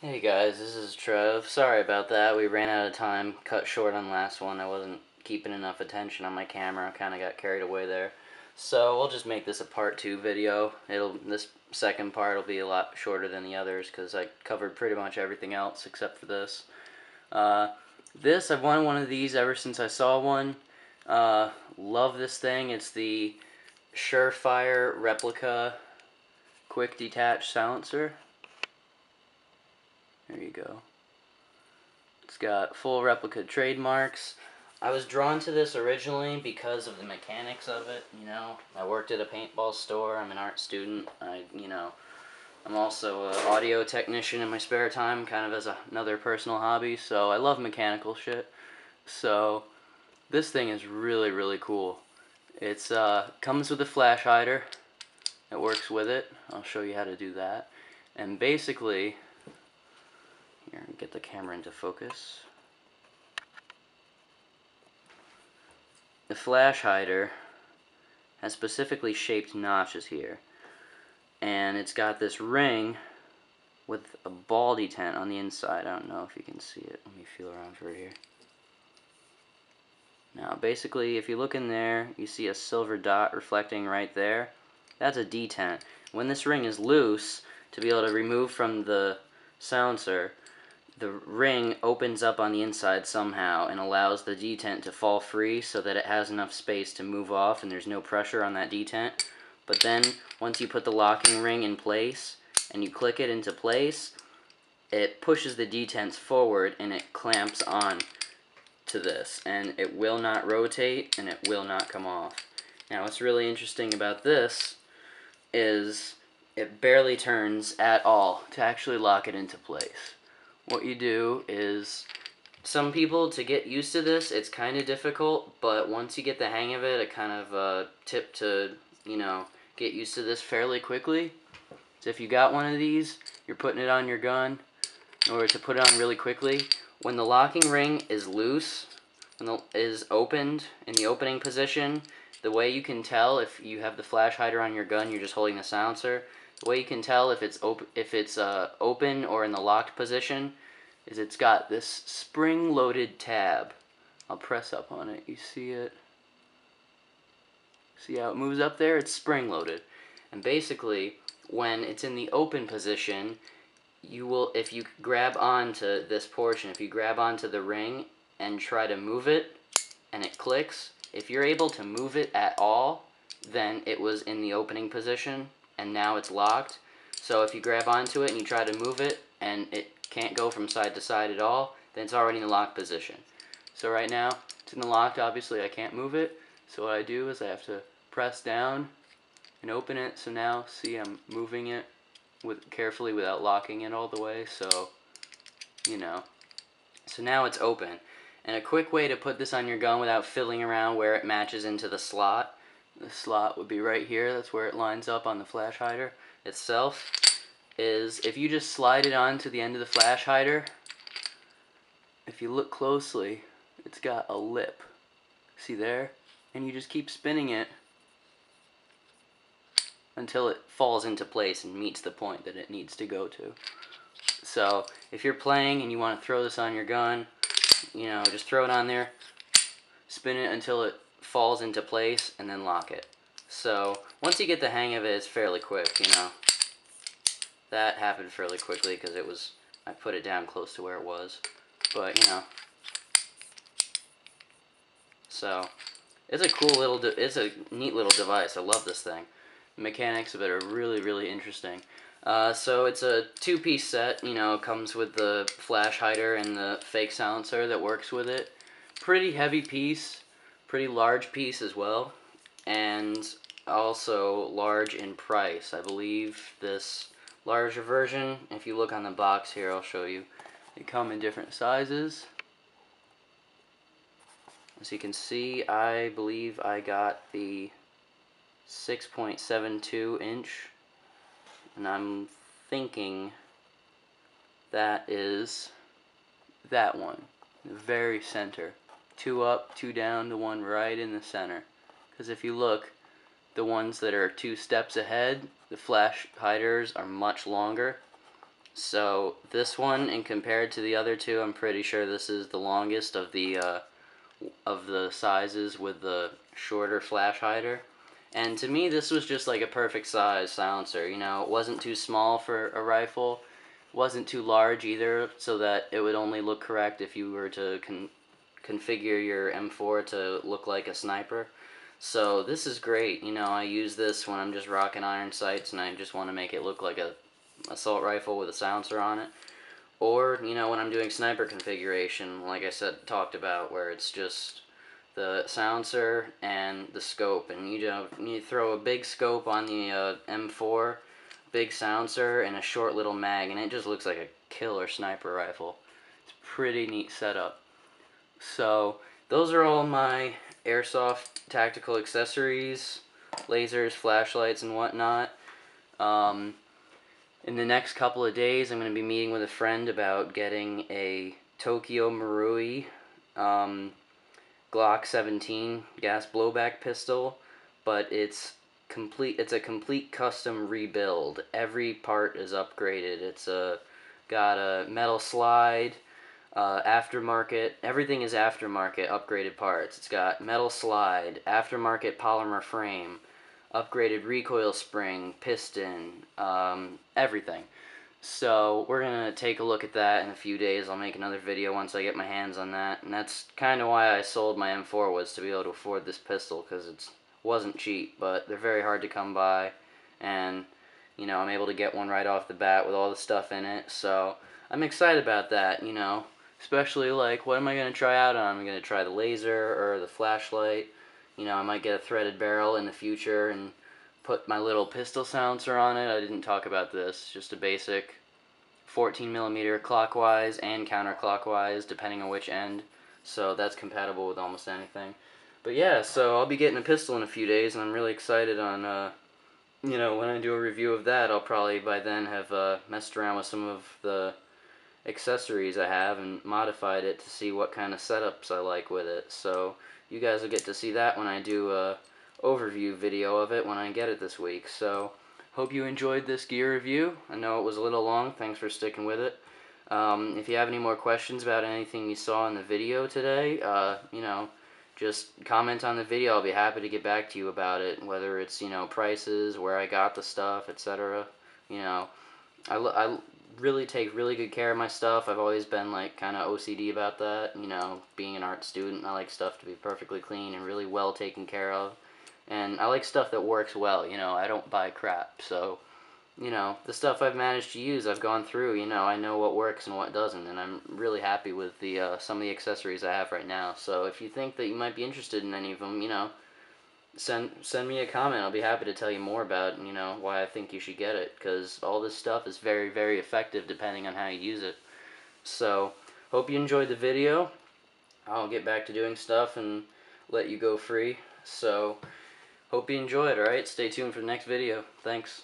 Hey guys, this is Trev. Sorry about that. We ran out of time, cut short on last one. I wasn't keeping enough attention on my camera. Kind of got carried away there. So we'll just make this a part 2 video. This second part will be a lot shorter than the others because I covered pretty much everything else except for this. I've wanted one of these ever since I saw one. Love this thing. It's the Surefire Replica Quick Detach Silencer. There you go. It's got full replica trademarks. I was drawn to this originally because of the mechanics of it, you know. I worked at a paintball store. I'm an art student. I'm also an audio technician in my spare time, kind of as another personal hobby, so I love mechanical shit. So this thing is really, really cool. It's comes with a flash hider. It works with it. I'll show you how to do that. And basically, here, get the camera into focus. The flash hider has specifically shaped notches here. And it's got this ring with a ball detent on the inside. I don't know if you can see it. Let me feel around for it here. Now, basically, if you look in there, you see a silver dot reflecting right there. That's a detent. When this ring is loose, to be able to remove from the silencer, the ring opens up on the inside somehow and allows the detent to fall free so that it has enough space to move off and there's no pressure on that detent. But then, once you put the locking ring in place and you click it into place, it pushes the detents forward and it clamps on to this. And it will not rotate and it will not come off. Now, what's really interesting about this is it barely turns at all to actually lock it into place. What you do is, some people, to get used to this, it's kind of difficult, but once you get the hang of it, a kind of tip to, get used to this fairly quickly. So if you got one of these, you're putting it on your gun, in order to put it on really quickly, when the locking ring is loose, is opened in the opening position, the way you can tell if you have the flash hider on your gun, you're just holding the silencer. The way you can tell if it's open or in the locked position is it's got this spring-loaded tab. I'll press up on it. You see it? See how it moves up there? It's spring-loaded. And basically, when it's in the open position, if you grab onto this portion, if you grab onto the ring and try to move it, and it clicks, if you're able to move it at all, then it was in the opening position, and now it's locked. So if you grab onto it and you try to move it, and it can't go from side to side at all, then it's already in the locked position. So right now, it's in the locked, obviously I can't move it, so what I do is I have to press down and open it. So now, see, I'm moving it carefully without locking it all the way, so, So now it's open. And a quick way to put this on your gun without fiddling around where it matches into the slot would be right here. That's where it lines up on the flash hider itself, is if you just slide it onto the end of the flash hider, if you look closely, it's got a lip. See there? And you just keep spinning it until it falls into place and meets the point that it needs to go to. So, if you're playing and you want to throw this on your gun, just throw it on there, spin it until it falls into place, and then lock it. So, once you get the hang of it, it's fairly quick, That happened fairly quickly because I put it down close to where it was. But, So, it's a cool little, it's a neat little device. I love this thing. The mechanics of it are really, really interesting. So it's a two-piece set, it comes with the flash hider and the fake silencer that works with it. Pretty heavy piece, pretty large piece as well, and also large in price. I believe this larger version, if you look on the box here, I'll show you, they come in different sizes. As you can see, I believe I got the 6.72 inch, and I'm thinking that is that one, the very center. 2 up, 2 down, the one right in the center. Because if you look, the ones that are 2 steps ahead, the flash hiders are much longer. So this one, and compared to the other two, I'm pretty sure this is the longest of the sizes with the shorter flash hider. And to me, this was just like a perfect size silencer. You know, it wasn't too small for a rifle, wasn't too large either, so that it would only look correct if you were to configure your M4 to look like a sniper. So this is great. You know, I use this when I'm just rocking iron sights and I just want to make it look like a assault rifle with a silencer on it. Or, you know, when I'm doing sniper configuration, like I said, talked about, where it's just the silencer and the scope, and you throw a big scope on the M4, big silencer, and a short little mag, and it just looks like a killer sniper rifle. It's a pretty neat setup. So those are all my airsoft tactical accessories, lasers, flashlights, and whatnot. In the next couple of days, I'm going to be meeting with a friend about getting a Tokyo Marui Glock 17 gas blowback pistol, but it's a complete custom rebuild. Every part is upgraded. It's got a metal slide, aftermarket. Everything is aftermarket upgraded parts. It's got metal slide, aftermarket polymer frame, upgraded recoil spring, piston, everything. So we're going to take a look at that in a few days. I'll make another video once I get my hands on that. And that's kind of why I sold my M4, was to be able to afford this pistol, because it wasn't cheap, but they're very hard to come by. And, you know, I'm able to get one right off the bat with all the stuff in it. So I'm excited about that, you know. Especially, like, what am I going to try out on? I'm going to try the laser or the flashlight. You know, I might get a threaded barrel in the future and put my little pistol silencer on it. I didn't talk about this. Just a basic 14mm clockwise and counterclockwise, depending on which end. So that's compatible with almost anything. But yeah, so I'll be getting a pistol in a few days, and I'm really excited on, you know, when I do a review of that, I'll probably by then have messed around with some of the accessories I have and modified it to see what kind of setups I like with it. So you guys will get to see that when I do a overview video of it when I get it this week. So hope you enjoyed this gear review. I know it was a little long. Thanks for sticking with it. If you have any more questions about anything you saw in the video today, you know, just comment on the video. I'll be happy to get back to you about it, whether it's, you know, prices, where I got the stuff, etc. You know, I really take really good care of my stuff. I've always been, like, kind of OCD about that. You know, being an art student, I like stuff to be perfectly clean and really well taken care of. And I like stuff that works well, you know. I don't buy crap. So, you know, the stuff I've managed to use, I've gone through, you know, I know what works and what doesn't, and I'm really happy with the some of the accessories I have right now. So if you think that you might be interested in any of them, you know, send me a comment. I'll be happy to tell you more about, you know, why I think you should get it, because all this stuff is very, very effective depending on how you use it. So, hope you enjoyed the video. I'll get back to doing stuff and let you go free. So, hope you enjoy it, alright? Stay tuned for the next video. Thanks.